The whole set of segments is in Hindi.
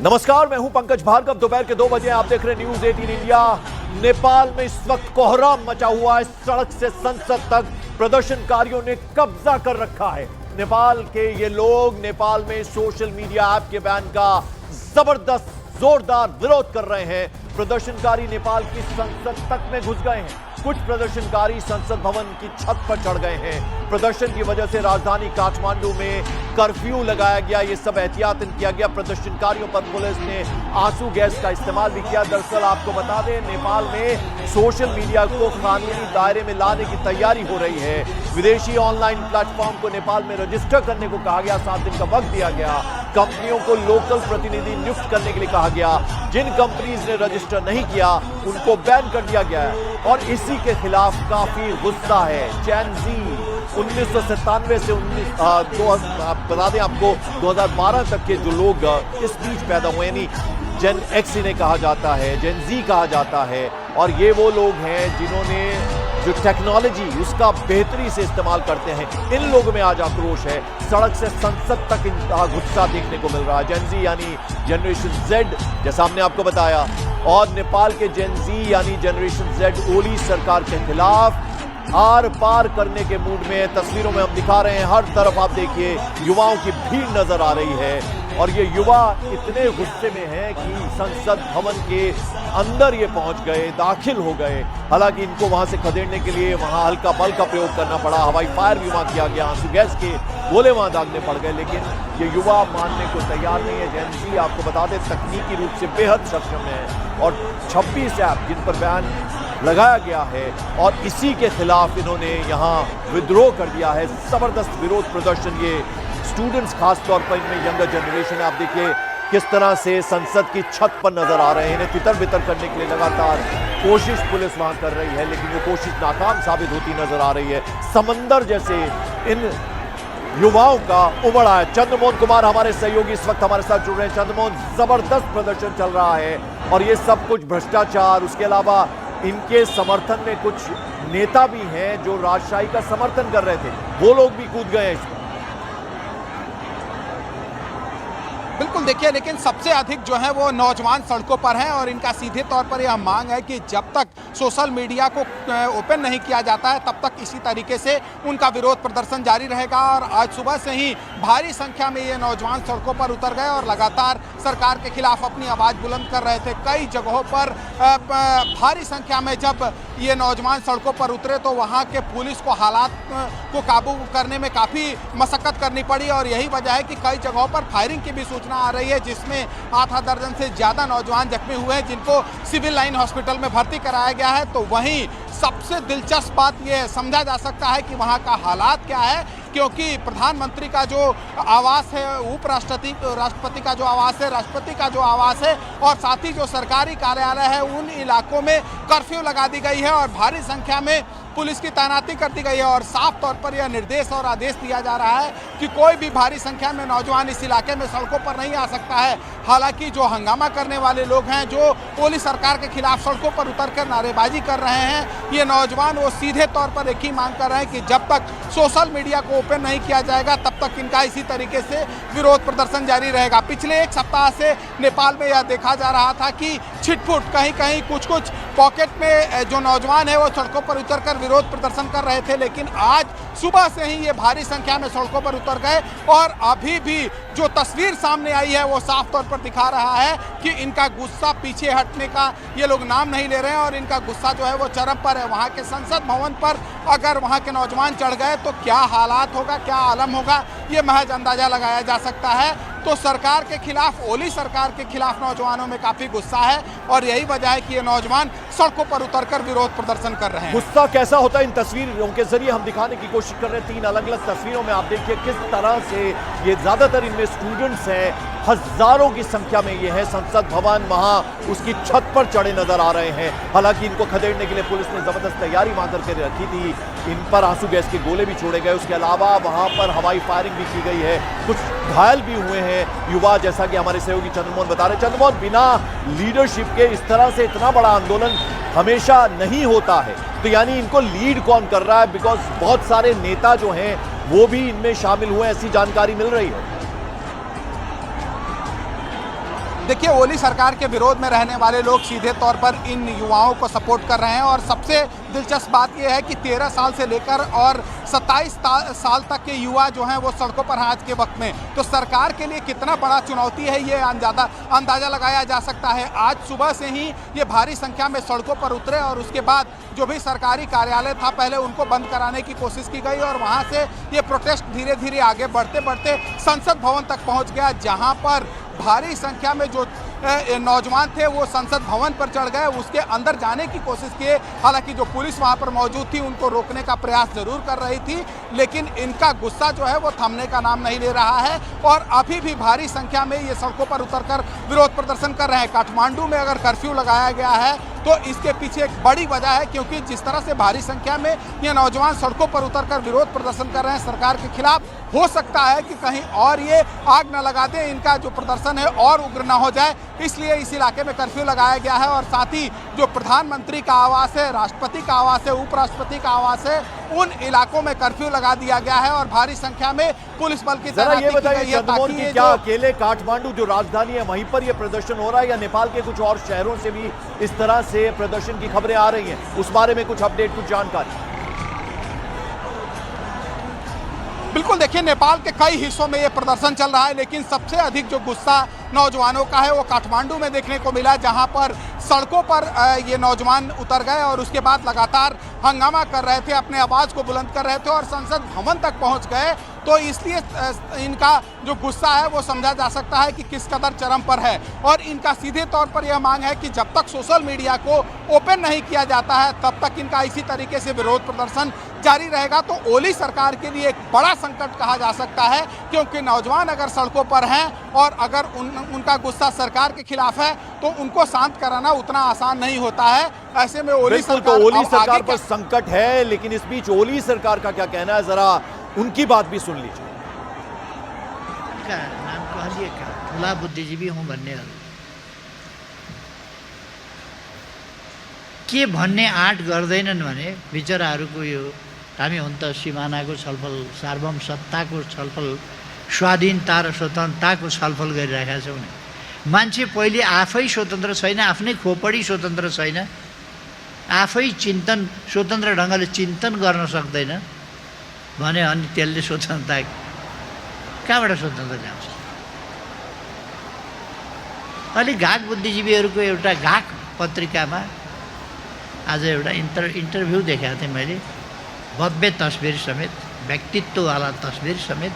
नमस्कार, मैं हूं पंकज भार्गव। दोपहर के 2 बजे आप देख रहे हैं न्यूज 18 इंडिया। नेपाल में इस वक्त कोहराम मचा हुआ है। सड़क से संसद तक प्रदर्शनकारियों ने कब्जा कर रखा है। नेपाल के ये लोग नेपाल में सोशल मीडिया ऐप के बैन का जबरदस्त जोरदार विरोध कर रहे हैं। प्रदर्शनकारी नेपाल की संसद तक में घुस गए हैं। कुछ प्रदर्शनकारी संसद भवन की छत पर चढ़ गए हैं। प्रदर्शन की वजह से राजधानी काठमांडू में कर्फ्यू लगाया गया। ये सब एहतियातन किया गया। प्रदर्शनकारियों पर पुलिस ने आंसू गैस का इस्तेमाल भी किया। दरअसल आपको बता दें, नेपाल में सोशल मीडिया को कानूनी दायरे में लाने की तैयारी हो रही है। विदेशी ऑनलाइन प्लेटफॉर्म को नेपाल में रजिस्टर करने को कहा गया। 7 दिन का वक्त दिया गया। कंपनियों को लोकल प्रतिनिधि नियुक्त करने के लिए कहा गया। जिन कंपनीज ने रजिस्टर नहीं किया उनको बैन कर दिया गया है। और इसी के खिलाफ काफी गुस्सा है। जेन ज़ी 1997 से बता दें आपको 2012 तक के जो लोग इस बीच पैदा हुए, यानी जेन एक्स इन्हें कहा जाता है, जेन ज़ी कहा जाता है। और ये वो लोग हैं जिन्होंने जो टेक्नोलॉजी उसका बेहतरी से इस्तेमाल करते हैं। इन लोगों में आज आक्रोश है। सड़क से संसद तक इनका गुस्सा देखने को मिल रहा है। जेन ज़ी यानी जनरेशन जेड, जैसा हमने आपको बताया, और नेपाल के जेन ज़ी यानी जनरेशन जेड ओली सरकार के खिलाफ आर पार करने के मूड में। तस्वीरों में हम दिखा रहे हैं, हर तरफ आप देखिए युवाओं की भीड़ नजर आ रही है। और ये युवा इतने गुस्से में हैं कि संसद भवन के अंदर ये पहुंच गए, दाखिल हो गए। हालांकि इनको वहां से खदेड़ने के लिए वहां हल्का बल का प्रयोग करना पड़ा। हवाई फायर भी वहां किया गया, आंसू गैस के गोले वहां दागने पड़ गए। लेकिन ये युवा मानने को तैयार नहीं है। जेन ज़ी आपको बता दें तकनीकी रूप से बेहद सक्षम है। और 26 ऐप जिन पर बैन लगाया गया है, और इसी के खिलाफ इन्होंने यहाँ विद्रोह कर दिया है। जबरदस्त विरोध प्रदर्शन ये स्टूडेंट्स खास तौर पर, इनमें यंगर जनरेशन है। आप देखिए किस तरह से संसद की छत पर नजर आ रहे हैं। इन्हें तितर बितर करने के लिए लगातार कोशिश पुलिस वहां कर रही है, लेकिन वो कोशिश नाकाम साबित होती नजर आ रही है। समंदर जैसे इन युवाओं का उमड़ा है। चंद्रमोहन कुमार हमारे सहयोगी इस वक्त हमारे साथ जुड़ रहे हैं। चंद्रमोहन, जबरदस्त प्रदर्शन चल रहा है और ये सब कुछ भ्रष्टाचार, उसके अलावा इनके समर्थन में कुछ नेता भी हैं जो राजशाही का समर्थन कर रहे थे, वो लोग भी कूद गए हैं इसमें। बिल्कुल, देखिए, लेकिन सबसे अधिक जो है वो नौजवान सड़कों पर हैं और इनका सीधे तौर पर यह मांग है कि जब तक सोशल मीडिया को ओपन नहीं किया जाता है तब तक इसी तरीके से उनका विरोध प्रदर्शन जारी रहेगा। और आज सुबह से ही भारी संख्या में ये नौजवान सड़कों पर उतर गए और लगातार सरकार के खिलाफ अपनी आवाज़ बुलंद कर रहे थे। कई जगहों पर भारी संख्या में जब ये नौजवान सड़कों पर उतरे तो वहाँ के पुलिस को हालात को काबू करने में काफ़ी मशक्कत करनी पड़ी। और यही वजह है कि कई जगहों पर फायरिंग की भी सूचना आ रही है, जिसमें आधा दर्जन से ज़्यादा नौजवान जख्मी हुए हैं जिनको सिविल लाइन हॉस्पिटल में भर्ती कराया गया है। तो वहीं सबसे दिलचस्प बात यह समझा जा सकता है कि वहाँ का हालात क्या है, क्योंकि प्रधानमंत्री का जो आवास है, राष्ट्रपति का जो आवास है, राष्ट्रपति का जो आवास है और साथ ही जो सरकारी कार्यालय है, उन इलाकों में कर्फ्यू लगा दी गई है और भारी संख्या में पुलिस की तैनाती कर दी गई है। और साफ तौर पर यह निर्देश और आदेश दिया जा रहा है कि कोई भी भारी संख्या में नौजवान इस इलाके में सड़कों पर नहीं आ सकता है। हालांकि जो हंगामा करने वाले लोग हैं, जो पुलिस सरकार के खिलाफ सड़कों पर उतरकर नारेबाजी कर रहे हैं, ये नौजवान वो सीधे तौर पर एक ही मांग कर रहे हैं कि जब तक सोशल मीडिया को ओपन नहीं किया जाएगा तब तक इनका इसी तरीके से विरोध प्रदर्शन जारी रहेगा। पिछले 1 सप्ताह से नेपाल में यह देखा जा रहा था कि छिटपुट कहीं कहीं कुछ पॉकेट में जो नौजवान है वो सड़कों पर उतरकर विरोध प्रदर्शन कर रहे थे, लेकिन आज सुबह से ही ये भारी संख्या में सड़कों पर उतर गए। और अभी भी जो तस्वीर सामने आई है वो साफ तौर पर दिखा रहा है कि इनका गुस्सा पीछे हटने का ये लोग नाम नहीं ले रहे हैं और इनका गुस्सा जो है वो चरम पर है। वहाँ के संसद भवन पर अगर वहाँ के नौजवान चढ़ गए तो क्या हालात होगा, क्या आलम होगा, ये महज अंदाजा लगाया जा सकता है। तो सरकार के खिलाफ, ओली सरकार के खिलाफ नौजवानों में काफी गुस्सा है और यही वजह है कि ये नौजवान सड़कों पर उतरकर विरोध प्रदर्शन कर रहे हैं। गुस्सा कैसा होता है इन तस्वीरों के जरिए हम दिखाने की कोशिश कर रहे हैं। 3 अलग अलग तस्वीरों में आप देखिए किस तरह से ये ज्यादातर इनमें स्टूडेंट्स हैं, हजारों की संख्या में ये है। संसद भवन वहां उसकी छत पर चढ़े नजर आ रहे हैं। हालांकि इनको खदेड़ने के लिए पुलिस ने जबरदस्त तैयारी वहां करके रखी थी। इन पर आंसू गैस के गोले भी छोड़े गए। उसके अलावा वहां पर हवाई फायरिंग भी की गई है। कुछ घायल भी हुए हैं युवा, जैसा कि हमारे सहयोगी चंद्रमोहन बता रहे। चंद्रमोहन, बिना लीडरशिप के इस तरह से इतना बड़ा आंदोलन हमेशा नहीं होता है, तो यानी इनको लीड कौन कर रहा है? बिकॉज बहुत सारे नेता जो हैं वो भी इनमें शामिल हुए, ऐसी जानकारी मिल रही है। देखिए, ओली सरकार के विरोध में रहने वाले लोग सीधे तौर पर इन युवाओं को सपोर्ट कर रहे हैं और सबसे दिलचस्प बात यह है कि 13 साल से लेकर और 27 साल तक के युवा जो हैं वो सड़कों पर हैं आज के वक्त में। तो सरकार के लिए कितना बड़ा चुनौती है ये अंदाज़ा लगाया जा सकता है। आज सुबह से ही ये भारी संख्या में सड़कों पर उतरे और उसके बाद जो भी सरकारी कार्यालय था पहले उनको बंद कराने की कोशिश की गई और वहाँ से ये प्रोटेस्ट धीरे धीरे आगे बढ़ते बढ़ते संसद भवन तक पहुँच गया, जहाँ पर भारी संख्या में जो नौजवान थे वो संसद भवन पर चढ़ गए, उसके अंदर जाने की कोशिश किए। हालांकि जो पुलिस वहां पर मौजूद थी उनको रोकने का प्रयास जरूर कर रही थी, लेकिन इनका गुस्सा जो है वो थमने का नाम नहीं ले रहा है और अभी भी भारी संख्या में ये सड़कों पर उतरकर विरोध प्रदर्शन कर रहे हैं। काठमांडू में अगर कर्फ्यू लगाया गया है तो इसके पीछे एक बड़ी वजह है, क्योंकि जिस तरह से भारी संख्या में ये नौजवान सड़कों पर उतरकर विरोध प्रदर्शन कर रहे हैं सरकार के खिलाफ, हो सकता है कि कहीं और ये आग न लगा दें, इनका जो प्रदर्शन है और उग्र न हो जाए, इसलिए इस इलाके में कर्फ्यू लगाया गया है। और साथ ही जो प्रधानमंत्री का आवास है, राष्ट्रपति का आवास है, उपराष्ट्रपति का आवास है, उन इलाकों में कर्फ्यू लगा दिया गया है और भारी संख्या में पुलिस बल की तैनाती की गई है ताकि ये क्या अकेले काठमांडू जो राजधानी है वहीं पर यह प्रदर्शन हो रहा है या नेपाल के कुछ और शहरों से भी इस तरह से प्रदर्शन की खबरें आ रही हैं? उस बारे में कुछ अपडेट, कुछ जानकारी। बिल्कुल, देखिए, नेपाल के कई हिस्सों में ये प्रदर्शन चल रहा है, लेकिन सबसे अधिक जो गुस्सा नौजवानों का है वो काठमांडू में देखने को मिला, जहां पर सड़कों पर ये नौजवान उतर गए और उसके बाद लगातार हंगामा कर रहे थे, अपने आवाज़ को बुलंद कर रहे थे और संसद भवन तक पहुंच गए। तो इसलिए इनका जो गुस्सा है वो समझा जा सकता है कि किस कदर चरम पर है और इनका सीधे तौर पर यह मांग है कि जब तक सोशल मीडिया को ओपन नहीं किया जाता है तब तक इनका इसी तरीके से विरोध प्रदर्शन जारी रहेगा। तो ओली सरकार के लिए एक बड़ा संकट कहा जा सकता है, क्योंकि नौजवान अगर सड़कों पर हैं और अगर उनका गुस्सा सरकार के खिलाफ है तो उनको शांत कराना उतना आसान नहीं होता है। ऐसे में ओली सरकार पर संकट है, लेकिन इस बीच ओली सरकार का क्या कहना है, जरा उनकी बात भी सुन लीजिए। नाम कहलिएका ठुला बुद्धिजीवी हूँ भन्नेहरू के भन्ने आँट गर्दैनन् भने बिचराहरूको यो हामी हुन त सिमानाको छलफल, सार्वभौम सत्ताको छलफल, स्वाधीनता र स्वतन्त्रताको छलफल गरिरहेका छौँ नि। मान्छे पहिले आफै स्वतन्त्र छैन, आफ्नै खोपडी स्वतन्त्र छैन, आफै चिन्तन स्वतन्त्र ढङ्गले चिन्तन गर्न सक्दैन भने अनि त्यसले स्वतन्त्रता कहाँबाट स्वतन्त्र ल्याउँछ? अलि घाक बुद्धिजीवीहरूको एउटा घाक पत्रिकामा आज एउटा इन्टरभ्यू देखाएको थिएँ मैले, भव्य तस्बिर समेत, व्यक्तित्ववाला तस्बिर समेत।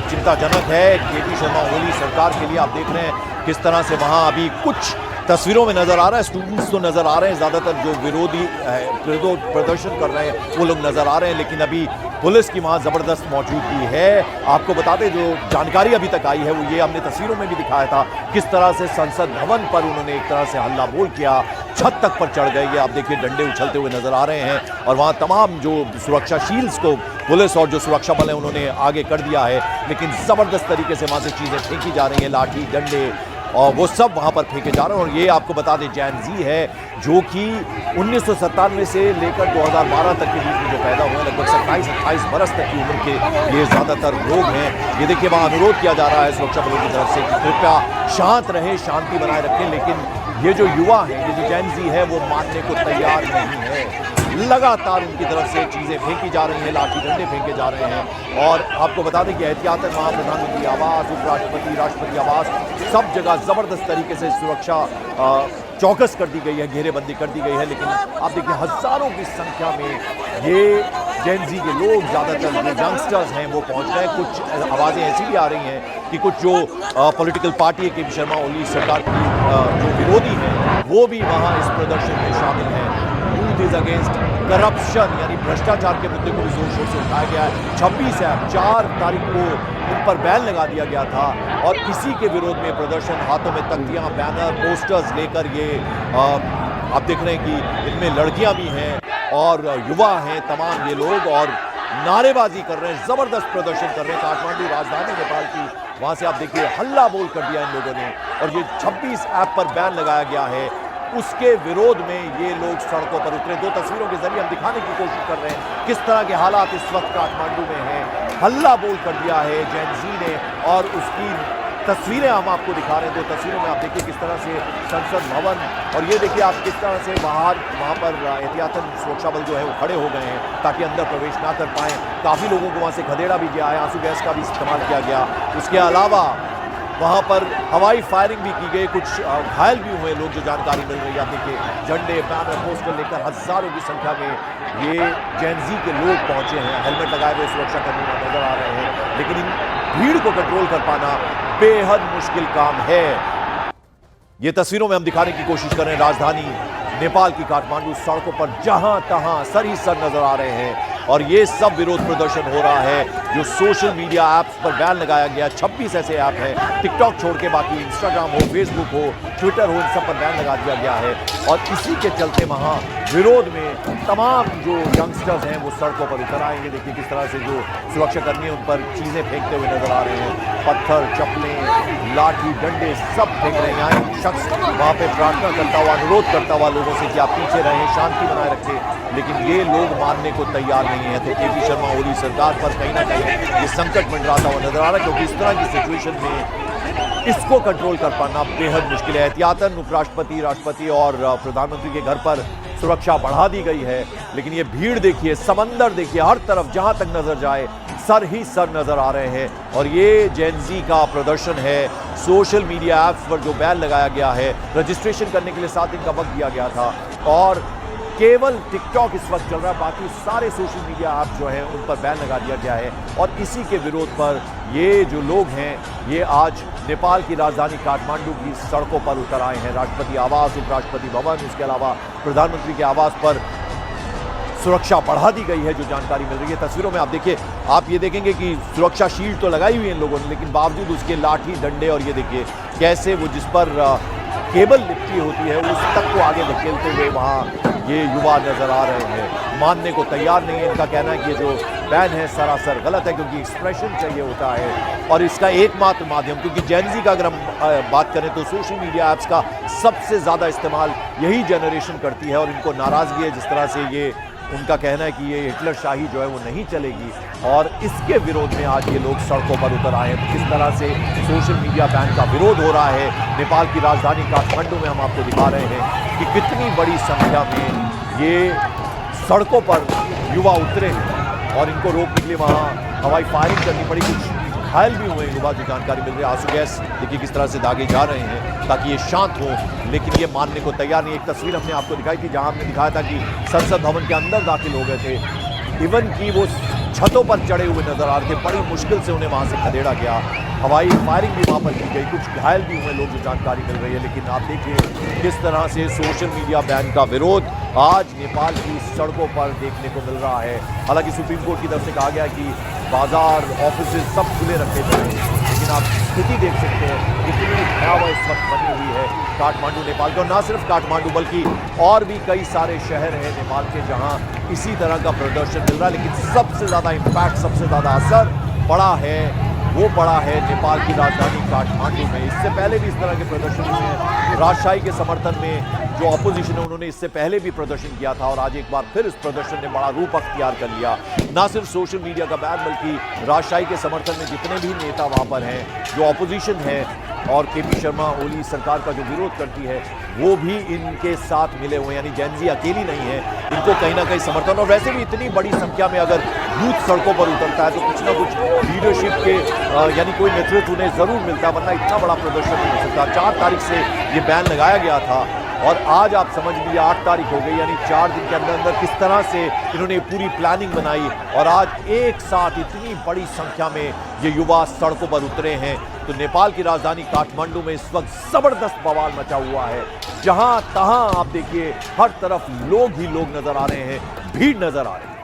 चिंताजनक है केपी शर्मा ओली सरकार के लिए। आप देख रहे हैं किस तरह से वहां अभी कुछ तस्वीरों में नजर आ रहा है, स्टूडेंट्स तो नजर आ रहे हैं, ज्यादातर जो विरोध प्रदर्शन कर रहे हैं वो लोग नजर आ रहे हैं, लेकिन अभी पुलिस की वहां जबरदस्त मौजूदगी है। आपको बता दें जो जानकारी अभी तक आई है वो ये हमने तस्वीरों में भी दिखाया था, किस तरह से संसद भवन पर उन्होंने एक तरह से हल्ला बोल किया, छत तक पर चढ़ गए। ये आप देखिए डंडे उछलते हुए नजर आ रहे हैं और वहां तमाम जो सुरक्षा शील्ड्स को पुलिस और जो सुरक्षा बल है उन्होंने आगे कर दिया है, लेकिन जबरदस्त तरीके से वहां से चीजें फेंकी जा रही हैं, लाठी डंडे और वो सब वहाँ पर फेंके जा रहे हैं। और ये आपको बता दें जैन जी है जो कि 1997 से लेकर 2012 तक के बीच में जो पैदा हुए, लगभग 27-28 बरस तक की उम्र के ये ज़्यादातर लोग हैं। ये देखिए वहाँ अनुरोध किया जा रहा है सुरक्षा बलों की तरफ से कि कृपया शांत रहे, शांति बनाए रखें, लेकिन ये जो युवा हैं, ये जो जैन जी है वो मानने को तैयार नहीं है। लगातार उनकी तरफ से चीज़ें फेंकी जा रही हैं, लाठी डंडे फेंके जा रहे हैं। और आपको बता दें कि एहतियातन वहाँ प्रधानमंत्री आवास, उपराष्ट्रपति, राष्ट्रपति आवास, सब जगह ज़बरदस्त तरीके से सुरक्षा चौकस कर दी गई है, घेरेबंदी कर दी गई है। लेकिन आप देखिए हज़ारों की संख्या में ये जैन जी के लोग, ज़्यादातर जो यंगस्टर्स हैं वो पहुँच गए। कुछ आवाज़ें ऐसी भी आ रही हैं कि कुछ जो पॉलिटिकल पार्टी है केपी शर्मा ओली सरकार की जो विरोधी हैं वो भी वहाँ इस प्रदर्शन में शामिल हैं। यूथ अगेंस्ट करप्शन यानी भ्रष्टाचार के मुद्दे को भी जोर शोर से उठाया गया है। 26 है 4 तारीख को उन पर बैन लगा दिया गया था और इसी के विरोध में प्रदर्शन, हाथों में तख्तियां, बैनर, पोस्टर्स लेकर ये आप देख रहे हैं कि इनमें लड़कियां भी हैं और युवा हैं, तमाम ये लोग, और नारेबाजी कर रहे हैं, जबरदस्त प्रदर्शन कर रहे हैं। काठमांडू राजधानी नेपाल की, वहां से आप देखिए हल्ला बोल कर दिया इन लोगों ने और ये 26 ऐप पर बैन लगाया गया है, उसके विरोध में ये लोग सड़कों पर उतरे। 2 तस्वीरों के जरिए हम दिखाने की कोशिश कर रहे हैं किस तरह के हालात इस वक्त काठमांडू में हैं। हल्ला बोल कर दिया है जेनजी ने, और उसकी तस्वीरें हम आपको दिखा रहे हैं। दो तस्वीरों में आप देखिए किस तरह से संसद भवन, और ये देखिए आप किस तरह से वहाँ पर एहतियातन सुरक्षा बल जो है वो खड़े हो गए हैं ताकि अंदर प्रवेश ना कर पाएँ। काफ़ी लोगों को वहाँ से खदेड़ा भी गया है, आंसू गैस का भी इस्तेमाल किया गया। उसके अलावा वहाँ पर हवाई फायरिंग भी की गई, कुछ घायल भी हुए लोग, जो जानकारी मिल रही है। आप देखिए झंडे, बैनर, पोस्टर लेकर हजारों की संख्या में ये जेनजी के लोग पहुंचे हैं। हेलमेट लगाए हुए सुरक्षा कर्मी नजर आ रहे हैं, लेकिन इन भीड़ को कंट्रोल कर पाना बेहद मुश्किल काम है। ये तस्वीरों में हम दिखाने की कोशिश कर रहे हैं राजधानी नेपाल की काठमांडू सड़कों पर जहां तहां सर ही सर नजर आ रहे हैं, और ये सब विरोध प्रदर्शन हो रहा है जो सोशल मीडिया ऐप्स पर बैन लगाया गया। 26 ऐसे ऐप हैं, टिकटॉक छोड़ के, बाकी इंस्टाग्राम हो, फेसबुक हो, ट्विटर हो, इन सब पर बैन लगा दिया गया है। और इसी के चलते वहाँ विरोध में तमाम जो यंगस्टर्स हैं वो सड़कों पर उतर आए। ये देखिए किस तरह से जो सुरक्षाकर्मी उन पर चीज़ें फेंकते हुए नजर आ रहे हैं, पत्थर, चप्पलें, लाठी, डंडे सब फेंक रहे हैं। यहाँ एक शख्स वहाँ पे प्रार्थना करता हुआ, अनुरोध करता हुआ लोगों से कि आप पीछे रहें, शांति बनाए रखें, लेकिन ये लोग मानने को तैयार नहीं है। तो केपी शर्मा ओली सरकार पर कहीं ना कहीं ये संकट मंडराता हुआ नजर आ रहा है, क्योंकि इस तरह की सिचुएशन में इसको कंट्रोल कर पाना बेहद मुश्किल है। एहतियातन उपराष्ट्रपति, राष्ट्रपति और प्रधानमंत्री के घर पर सुरक्षा बढ़ा दी गई है, लेकिन ये भीड़ देखिए, समंदर देखिए, हर तरफ जहां तक नजर जाए सर ही सर नजर आ रहे हैं। और ये जेनजी का प्रदर्शन है। सोशल मीडिया ऐप्स पर जो बैन लगाया गया है, रजिस्ट्रेशन करने के लिए 7 दिन का वक्त दिया गया था, और केवल टिकटॉक इस वक्त चल रहा है, बाकी सारे सोशल मीडिया ऐप जो हैं उन पर बैन लगा दिया गया है। और इसी के विरोध पर ये जो लोग हैं ये आज नेपाल की राजधानी काठमांडू की सड़कों पर उतर आए हैं। राष्ट्रपति आवास, उपराष्ट्रपति भवन, इसके अलावा प्रधानमंत्री के आवास पर सुरक्षा बढ़ा दी गई है, जो जानकारी मिल रही है। तस्वीरों में आप देखिए, आप ये देखेंगे कि सुरक्षा शील्ड तो लगाई हुई है इन लोगों ने, लेकिन बावजूद उसके लाठी, डंडे, और ये देखिए कैसे वो जिस पर केबल लिपटी होती है उस तक को आगे धकेलते हुए वहाँ ये युवा नजर आ रहे हैं। मानने को तैयार नहीं है। इनका कहना है कि ये जो बैन है सरासर गलत है, क्योंकि एक्सप्रेशन चाहिए होता है, और इसका एकमात्र माध्यम, क्योंकि जेनजी का अगर हम बात करें तो सोशल मीडिया ऐप्स का सबसे ज़्यादा इस्तेमाल यही जनरेशन करती है, और इनको नाराज़गी है जिस तरह से ये, उनका कहना है कि ये हिटलर शाही जो है वो नहीं चलेगी, और इसके विरोध में आज ये लोग सड़कों पर उतर आए हैं। किस तरह से सोशल मीडिया बैन का विरोध हो रहा है नेपाल की राजधानी काठमांडू में, हम आपको दिखा रहे हैं कि कितनी बड़ी संख्या में ये सड़कों पर युवा उतरे हैं, और इनको रोकने के लिए वहाँ हवाई फायरिंग करनी पड़ी। कुछ घायल भी हुए युवा, जो जानकारी मिल रही है। आंसू गैस देखिए किस तरह से दागे जा रहे हैं ताकि ये शांत हो, लेकिन ये मानने को तैयार नहीं। एक तस्वीर हमने आपको दिखाई थी जहां हमने दिखाया था कि संसद भवन के अंदर दाखिल हो गए थे, इवन कि वो छतों पर चढ़े हुए नजर आ रहे थे। बड़ी मुश्किल से उन्हें वहां से खदेड़ा गया, हवाई फायरिंग भी वहां पर की गई, कुछ घायल भी हुए लोग, जो जानकारी मिल रही है। लेकिन आप देखिए किस तरह से सोशल मीडिया बैन का विरोध आज नेपाल की सड़कों पर देखने को मिल रहा है। हालांकि सुप्रीम कोर्ट की तरफ से कहा गया कि बाजार, ऑफिस सब खुले रखे जाएं, लेकिन आप स्थिति देख सकते हैं कितनी भयावह इस वक्त बनी हुई है काठमांडू नेपाल का। और ना सिर्फ काठमांडू बल्कि और भी कई सारे शहर हैं नेपाल के जहां इसी तरह का प्रदर्शन मिल रहा है, लेकिन सबसे ज़्यादा इम्पैक्ट, सबसे ज़्यादा असर पड़ा है, वो पड़ा है नेपाल की राजधानी काठमांडू में। इससे पहले भी इस तरह के प्रदर्शन हुए हैं। राजशाही के समर्थन में जो अपोजिशन है उन्होंने इससे पहले भी प्रदर्शन किया था, और आज एक बार फिर इस प्रदर्शन ने बड़ा रूप अख्तियार कर लिया। ना सिर्फ सोशल मीडिया का बैन, बल्कि राजशाही के समर्थन में जितने भी नेता वहाँ पर हैं, जो अपोजिशन है और केपी शर्मा ओली सरकार का जो विरोध करती है, वो भी इनके साथ मिले हुए, यानी जेनजी अकेली नहीं है, इनको कहीं ना कहीं समर्थन। और वैसे भी इतनी बड़ी संख्या में अगर यूथ सड़कों पर उतरता है तो कुछ ना कुछ लीडरशिप के यानी कोई नेतृत्व उन्हें जरूर मिलता है, वरना इतना बड़ा प्रदर्शन नहीं हो सकता। 4 तारीख से ये बैन लगाया गया था, और आज आप समझ लीजिए 8 तारीख हो गई, यानी 4 दिन के अंदर अंदर किस तरह से इन्होंने पूरी प्लानिंग बनाई, और आज एक साथ इतनी बड़ी संख्या में ये युवा सड़कों पर उतरे हैं। तो नेपाल की राजधानी काठमांडू में इस वक्त जबरदस्त बवाल मचा हुआ है। जहां तहां आप देखिए हर तरफ लोग ही लोग नजर आ रहे हैं, भीड़ नजर आ रही है।